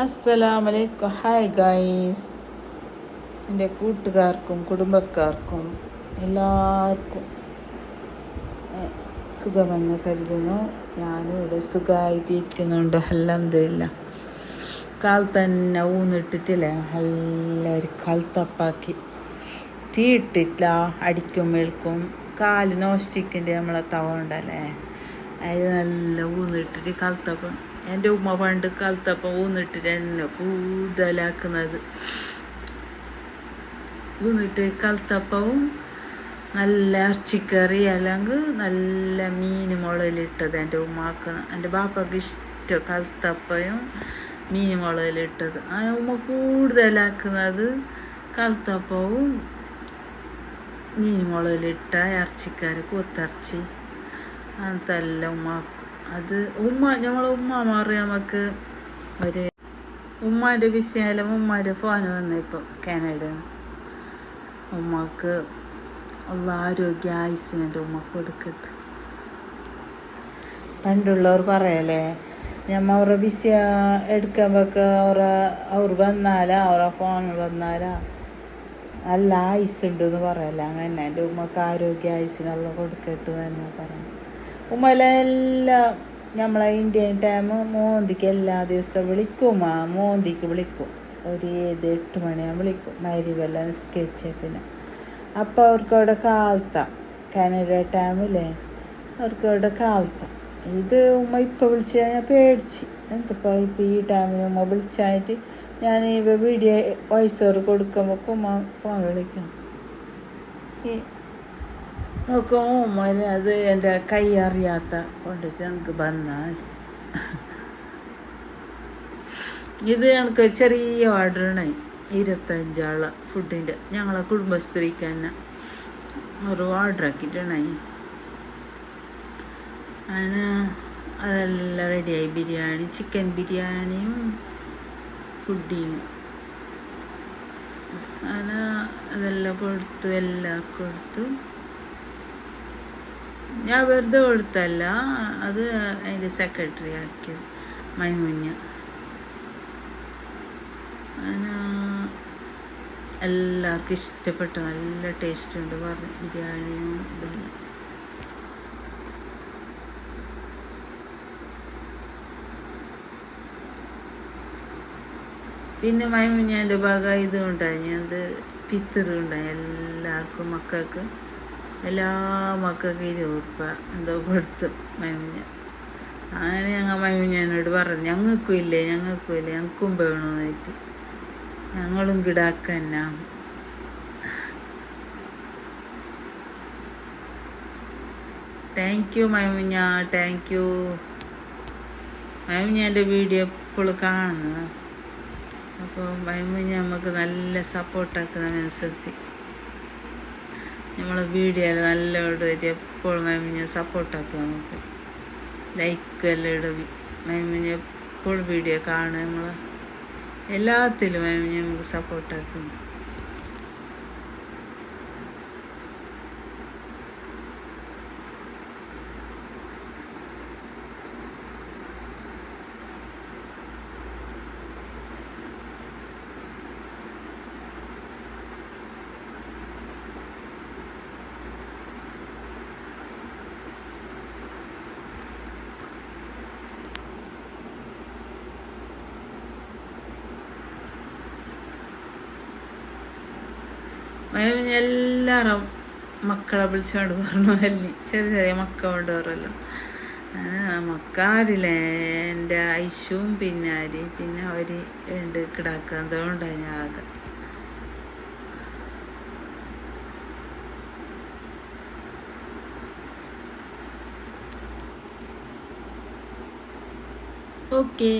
അസ്സലാമലൈക്കും. Hi guys, എൻ്റെ കൂട്ടുകാർക്കും കുടുംബക്കാർക്കും എല്ലാവർക്കും സുഖമെന്ന് കരുതുന്നു. ഞാനും ഇവിടെ സുഖമായിട്ടിരിക്കുന്നുണ്ട്. അൽഹംദുലില്ലാ. കാൽ തന്നെ ഊന്നിട്ടിട്ടില്ലേ, എല്ലാവരും കാൽത്തപ്പാക്കി തീ ഇട്ടിട്ടില്ല. അടിക്കും വെളുക്കും കാല് നോസ്റ്റിക്കിൻ്റെ നമ്മളെ തവ ഉണ്ടല്ലേ, അത് നല്ല ഊന്നിട്ടിട്ട് കാൽത്തപ്പം. എൻ്റെ ഉമ്മ പണ്ട് കാലത്തപ്പം ഊന്നിട്ടിട്ട് എന്നെ കൂടുതലാക്കുന്നത്. ഊന്നിട്ട് കാലത്തപ്പവും നല്ല ഇറച്ചിക്കറി അല്ലെങ്കിൽ നല്ല മീൻ മുളകിലിട്ടത് എൻ്റെ ഉമ്മാക്കുന്ന. എൻ്റെ ബാപ്പക്ക് ഇഷ്ടം കാലത്തപ്പയും മീൻ മുളകിലിട്ടത്. ആ ഉമ്മ കൂടുതലാക്കുന്നത് കാലത്തപ്പവും മീൻ മുളകിലിട്ട ഇറച്ചിക്കറി, കൊത്തിറച്ചി അങ്ങനത്തെ ഉമ്മാക്കും. അത് നമ്മളെ ഉമ്മമാർ നമുക്ക് ഒരു ഉമ്മാൻ്റെ വിഷയം. ഉമ്മാൻ്റെ ഫോൺ വന്നു ഇപ്പോൾ കാനഡയിൽ. ഉമ്മക്ക് ഉള്ള ആരോഗ്യ ആയുസിനെൻ്റെ ഉമ്മക്ക് കൊടുക്കട്ടെ. പണ്ടുള്ളവർ പറയല്ലേ, ഞമ്മ അവരുടെ വിഷയം എടുക്കുമ്പോഴൊക്കെ അവർ വന്നാലാ, അവരുടെ ഫോൺ വന്നാലാ നല്ല ആയുസ്സുണ്ടെന്ന് പറയല്ലേ. അങ്ങനെ എൻ്റെ ഉമ്മക്ക് ആരോഗ്യ ആയുസിനുള്ള കൊടുക്കട്ടെ തന്നെ പറയാം. ഉമ്മലെല്ലാം നമ്മളെ ഇന്ത്യൻ ടൈം മോന്തിക്ക് എല്ലാ ദിവസവും വിളിക്കും. മോന്തിക്ക് വിളിക്കും, ഒരു 8 മണിയാകുമ്പോൾ വിളിക്കും. മരിവെല്ലാം നിസ്കരിച്ച പിന്നെ അപ്പോൾ അവർക്ക് അവിടെ കാലത്താം. കാനഡ ടൈമില്ലേ, അവർക്ക് അവിടെ കാലത്താം. ഇത് ഉമ്മ ഇപ്പോൾ വിളിച്ച് ഞാൻ പേടിച്ച്. എന്തപ്പോൾ ഇപ്പോൾ ഈ ടൈമിന് ഉമ്മ വിളിച്ചായിട്ട് ഞാൻ വീഡിയോ വോയിസ് ഓവർ കൊടുക്കുമ്പോൾ ഉമ്മ ഫോൺ വിളിക്കും. നോക്കുമ്പോൾ അത് എൻ്റെ കൈ അറിയാത്ത കൊണ്ടിട്ട് എനിക്ക് വന്നാൽ ഇത് എനിക്കൊരു ചെറിയ ഓർഡറാണ്. 25 ആളെ ഫുഡിൻ്റെ ഞങ്ങളെ കുടുംബസ്ത്രീക്ക് തന്നെ ഒരു ഓർഡറാക്കിയിട്ടുണ്ടായി. അതിന് അതെല്ലാം റെഡിയായി. ബിരിയാണി, ചിക്കൻ ബിരിയാണിയും പുഡിങ്ങും അങ്ങനെ അതെല്ലാം കൊടുത്തു, എല്ലാവർക്കും കൊടുത്തു. ഞാൻ വെറുതെ കൊടുത്തല്ല, അത് അതിൻ്റെ സെക്രട്ടറി ആക്കിയത് മൈമുഞ്ഞ. അങ്ങനെ എല്ലാവർക്കും ഇഷ്ടപ്പെട്ടു, നല്ല ടേസ്റ്റ് ഉണ്ട് പറഞ്ഞു ബിരിയാണിയും ഇതെല്ലാം. പിന്നെ മൈമുഞ്ഞേൻ്റെ ഭാഗം ഇതും ഉണ്ടായി, അത് ഫിത്തറുണ്ടായി. എല്ലാവർക്കും മക്കൾക്ക്, എല്ലാ മക്കൾക്ക് 20 രൂപ എന്തോ കൊടുത്തു മൈമുഞ്ഞ. അങ്ങനെ ഞങ്ങൾ മൈമുഞ്ഞനോട് പറഞ്ഞു, ഞങ്ങൾക്കും ഇല്ലേ ഞങ്ങൾക്കും വേണമെന്നായിട്ട്. ഞങ്ങളും കിടാക്കന്നാ. താങ്ക് യു മൈമുഞ്ഞ, താങ്ക് യു. മൈമുഞ്ഞൻ്റെ വീഡിയോ എപ്പോഴും കാണുന്നു. അപ്പോൾ മൈമുഞ്ഞ നമുക്ക് നല്ല സപ്പോർട്ടാക്കുന്ന മനസ്സെത്തി. നമ്മളെ വീഡിയോയിൽ നല്ല ഇടും, എപ്പോഴും മൈമുഞ്ഞ സപ്പോർട്ടാക്കുക. നമുക്ക് ലൈക്ക് എല്ലാം ഇടും. മൈമുഞ്ഞ എപ്പോഴും വീഡിയോ കാണുക. നമ്മൾ എല്ലാത്തിലും മൈമുഞ്ഞ നമുക്ക് സപ്പോർട്ടാക്കുന്നു. എല്ലാവരും മക്കളെ വിളിച്ചുകൊണ്ട് പറഞ്ഞു. അല്ലി ചെറിയ മക്കളുണ്ട് അവരെല്ലാം. മക്കാരില്ലേ, എൻ്റെ ഐശുവും പിന്നെ പിന്നെ അവർ ഉണ്ട് കിടാക്കുക. എന്തുകൊണ്ടായി ആകെ. ഓക്കെ.